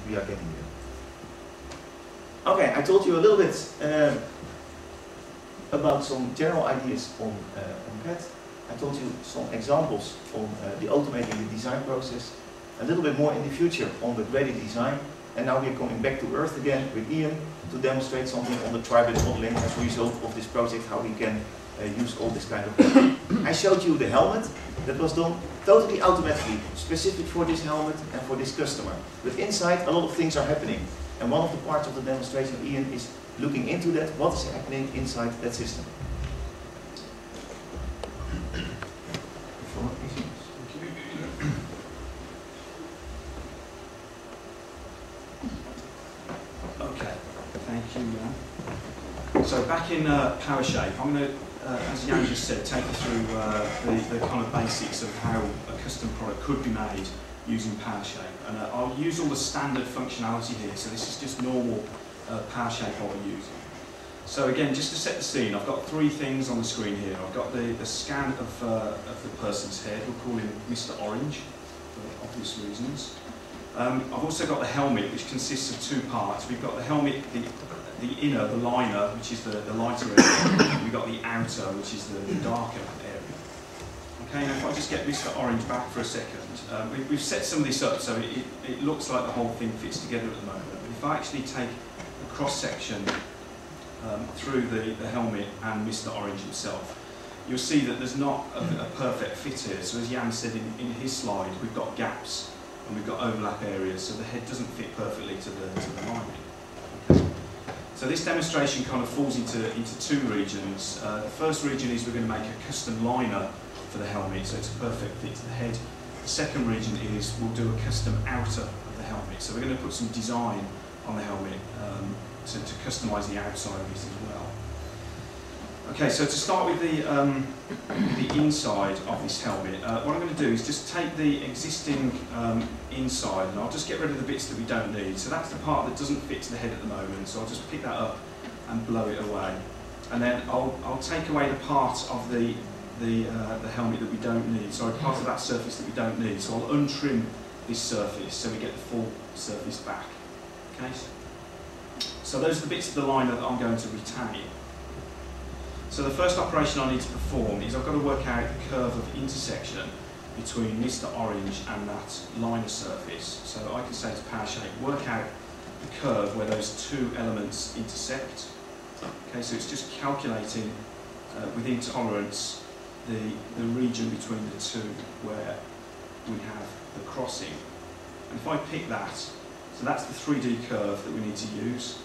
we are getting there. Okay, I told you a little bit about some general ideas on CAD. I told you some examples on the automating the design process, a little bit more in the future on the ready design, and now we're coming back to earth again with Ian to demonstrate something on the tri-bit modeling as a result of this project, how we can use all this kind of thing. I showed you the helmet that was done totally automatically, specific for this helmet and for this customer. But inside a lot of things are happening, and one of the parts of the demonstration of Ian is looking into that, what is happening inside that system. Okay, thank you, Jan. So back in PowerShape, I'm going to, as Jan just said, take you through the kind of basics of how a custom product could be made using PowerShape. And I'll use all the standard functionality here, so this is just normal PowerShape what we're using. So again, just to set the scene, I've got three things on the screen here. I've got the scan of the person's head. We'll call him Mr. Orange, for obvious reasons. I've also got the helmet, which consists of two parts. We've got the helmet, the inner, the liner, which is the lighter area. We've got the outer, which is the darker area. Okay, now if I just get Mr. Orange back for a second, we've set some of this up so it looks like the whole thing fits together at the moment. But if I actually take a cross-section through the helmet and Mr. Orange himself, you'll see that there's not a perfect fit here. So as Jan said in his slide, we've got gaps and we've got overlap areas, so the head doesn't fit perfectly to the lining. Okay. So this demonstration kind of falls into two regions. The first region is we're going to make a custom liner for the helmet, so it's a perfect fit to the head. The second region is we'll do a custom outer of the helmet. So we're going to put some design on the helmet to customise the outside of it as well. Okay, so to start with the inside of this helmet, what I'm going to do is just take the existing inside, and I'll just get rid of the bits that we don't need. So that's the part that doesn't fit to the head at the moment, so I'll just pick that up and blow it away. And then I'll take away the part of the helmet that we don't need, sorry, part of that surface that we don't need. So I'll untrim this surface so we get the full surface back. Okay. So those are the bits of the liner that I'm going to retain. So the first operation I need to perform is I've got to work out the curve of intersection between Mr. Orange and that liner surface. So I can say to PowerShape, work out the curve where those two elements intersect. Okay, so it's just calculating within tolerance the region between the two where we have the crossing. And if I pick that, so that's the 3D curve that we need to use.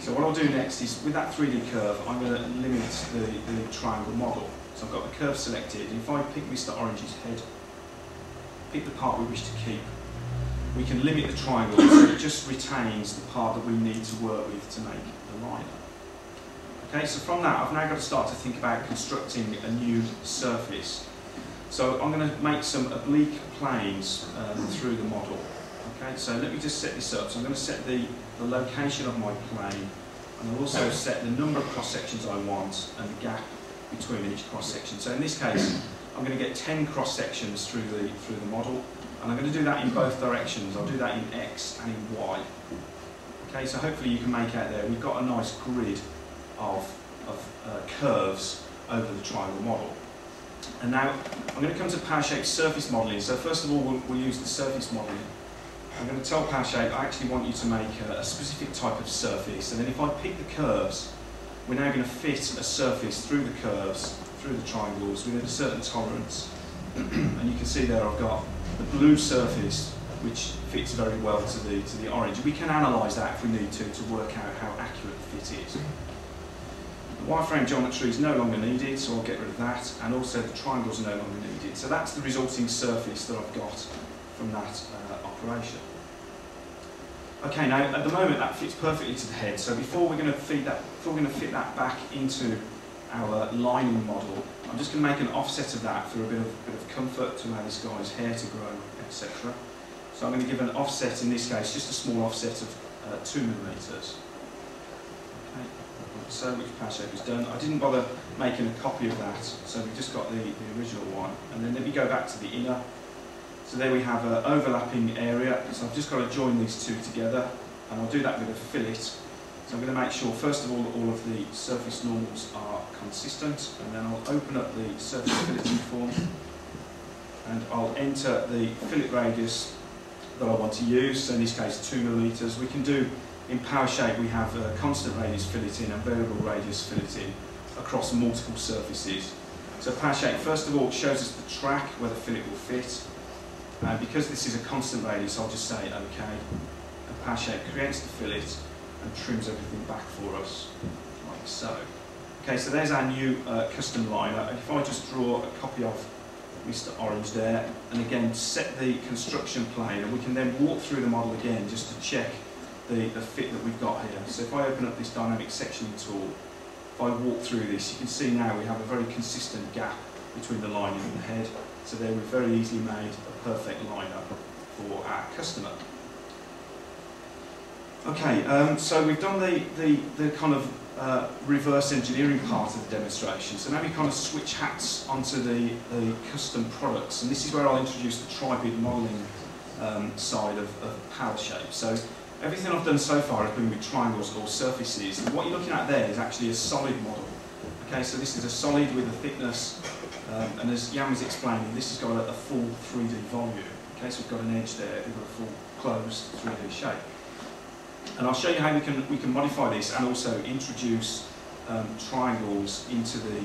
So what I'll do next is, with that 3D curve, I'm going to limit the triangle model. So I've got the curve selected. If I pick Mr. Orange's head, pick the part we wish to keep, we can limit the triangle so it just retains the part that we need to work with to make the liner. Okay, so from that, I've now got to start to think about constructing a new surface. So I'm going to make some oblique planes through the model. Okay, so let me just set this up. So I'm going to set the location of my plane, and I'll also set the number of cross-sections I want and the gap between each cross-section. So in this case, I'm going to get 10 cross-sections through the model, and I'm going to do that in both directions. I'll do that in X and in Y. Okay, so hopefully you can make out there, we've got a nice grid of curves over the triangle model. And now I'm going to come to PowerShape surface modelling. So first of all, we'll use the surface modelling. I'm going to tell PowerShape I actually want you to make a specific type of surface, and then if I pick the curves, we're now going to fit a surface through the curves, through the triangles, within a certain tolerance. And you can see there I've got the blue surface, which fits very well to the orange. We can analyse that if we need to work out how accurate the fit is. The wireframe geometry is no longer needed, so I'll get rid of that, and also the triangles are no longer needed. So that's the resulting surface that I've got from that operation. Okay, now at the moment that fits perfectly to the head. So before we're going to fit that back into our lining model, I'm just going to make an offset of that for a bit of comfort to allow this guy's hair to grow, etc. So I'm going to give an offset in this case, just a small offset of 2 millimeters. Okay, so which PowerShape is done. I didn't bother making a copy of that, so we've just got the original one. And then let me go back to the inner. So there we have an overlapping area, so I've just got to join these two together, and I'll do that with a fillet. So I'm going to make sure, first of all of the surface normals are consistent, and then I'll open up the surface filleting form, and I'll enter the fillet radius that I want to use, so in this case 2mm. We can do, in PowerShape we have a constant radius filleting and variable radius filleting across multiple surfaces. So PowerShape first of all shows us the track where the fillet will fit, and because this is a constant radius I'll just say OK, and PowerShape creates the fillet and trims everything back for us, like so. Okay, so there's our new custom liner, and if I just draw a copy of Mr. Orange there, and again set the construction plane, and we can then walk through the model again just to check the fit that we've got here. So if I open up this dynamic sectioning tool, if I walk through this, you can see now we have a very consistent gap between the lining and the head, so there we've very easily made a perfect liner for our customer. Okay, so we've done the kind of reverse engineering part of the demonstration. So now we kind of switch hats onto the custom products, and this is where I'll introduce the tri-bid modelling side of PowerShape. So everything I've done so far has been with triangles or surfaces, and what you're looking at there is actually a solid model. Okay, so this is a solid with a thickness, and as Jan was explaining, this has got a full 3D volume. Okay, so we've got an edge there, we've got a full closed 3D shape. And I'll show you how we can modify this and also introduce triangles into the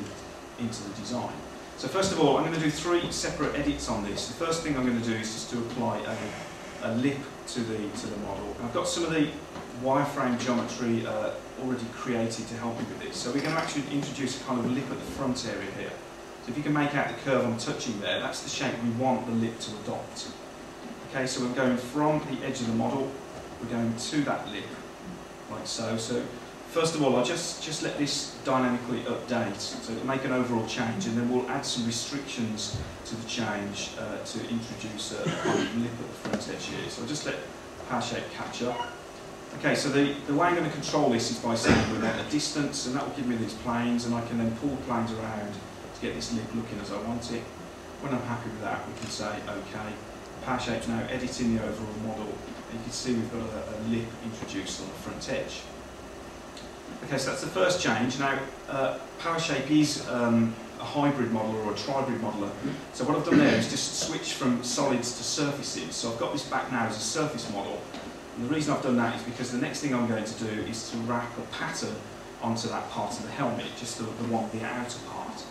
design. So first of all, I'm going to do 3 separate edits on this. The first thing I'm going to do is just to apply a lip to the model. And I've got some of the wireframe geometry already created to help me with this. So we're going to actually introduce a kind of lip at the front area here. So if you can make out the curve I'm touching there, that's the shape we want the lip to adopt. Okay, so we're going from the edge of the model, we're going to that lip, like so. So first of all, I'll just let this dynamically update, so it'll make an overall change, and then we'll add some restrictions to the change to introduce a kind of lip at the front edge here. So I'll just let PowerShape catch up. Okay, so the way I'm going to control this is by saying we want a distance, and that will give me these planes, and I can then pull the planes around to get this lip looking as I want it. When I'm happy with that, we can say OK. PowerShape's now editing the overall model, and you can see we've got a lip introduced on the front edge. Okay, so that's the first change. Now, PowerShape is a hybrid modeler or a tri-bid modeler. So what I've done there is just switch from solids to surfaces. So I've got this back now as a surface model. And the reason I've done that is because the next thing I'm going to do is to wrap a pattern onto that part of the helmet, just the one, the outer part.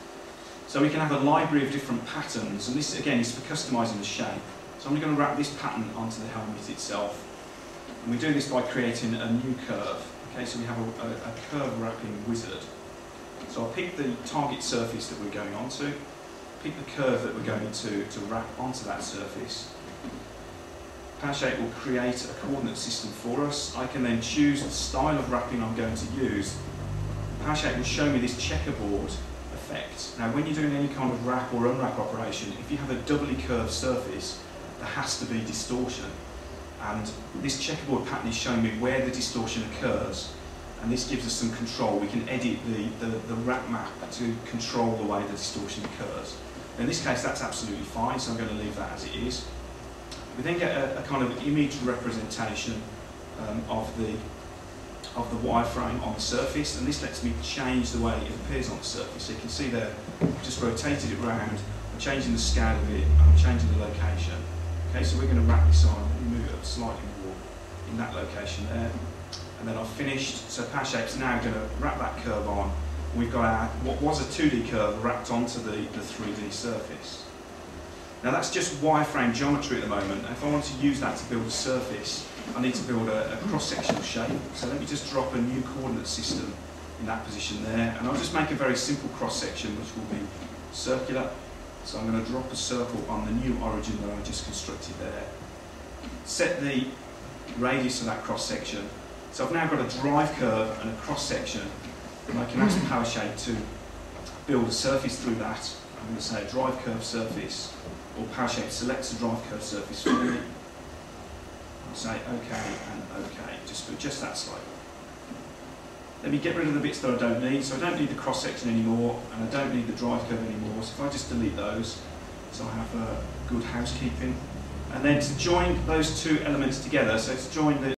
So we can have a library of different patterns, and this again is for customising the shape. So I'm going to wrap this pattern onto the helmet itself. And we do this by creating a new curve. Okay, so we have a curve wrapping wizard. So I'll pick the target surface that we're going onto, pick the curve that we're going to wrap onto that surface. PowerShape will create a coordinate system for us. I can then choose the style of wrapping I'm going to use. PowerShape will show me this checkerboard effect. Now when you're doing any kind of wrap or unwrap operation, if you have a doubly curved surface, there has to be distortion. And this checkerboard pattern is showing me where the distortion occurs, and this gives us some control. We can edit the wrap map to control the way the distortion occurs. In this case that's absolutely fine, so I'm going to leave that as it is. We then get a kind of image representation of the wireframe on the surface, and this lets me change the way it appears on the surface. So you can see there, I've just rotated it around, I'm changing the scale of it, I'm changing the location. Okay, so we're going to wrap this on and move it up slightly more in that location there. And then I've finished, so PowerShape's now going to wrap that curve on. We've got our, what was a 2D curve wrapped onto the 3D surface. Now that's just wireframe geometry at the moment. If I want to use that to build a surface, I need to build a cross-sectional shape. So let me just drop a new coordinate system in that position there. And I'll just make a very simple cross-section which will be circular. So I'm going to drop a circle on the new origin that I just constructed there. Set the radius of that cross-section. So I've now got a drive curve and a cross-section, and I can ask PowerShape to build a surface through that. I'm going to say a drive curve surface, or PowerShape selects a drive curve surface for me. I'll say OK and OK, just that slightly. Let me get rid of the bits that I don't need. So I don't need the cross-section anymore, and I don't need the drive curve anymore. So if I just delete those, so I have good housekeeping. And then to join those two elements together, so to join the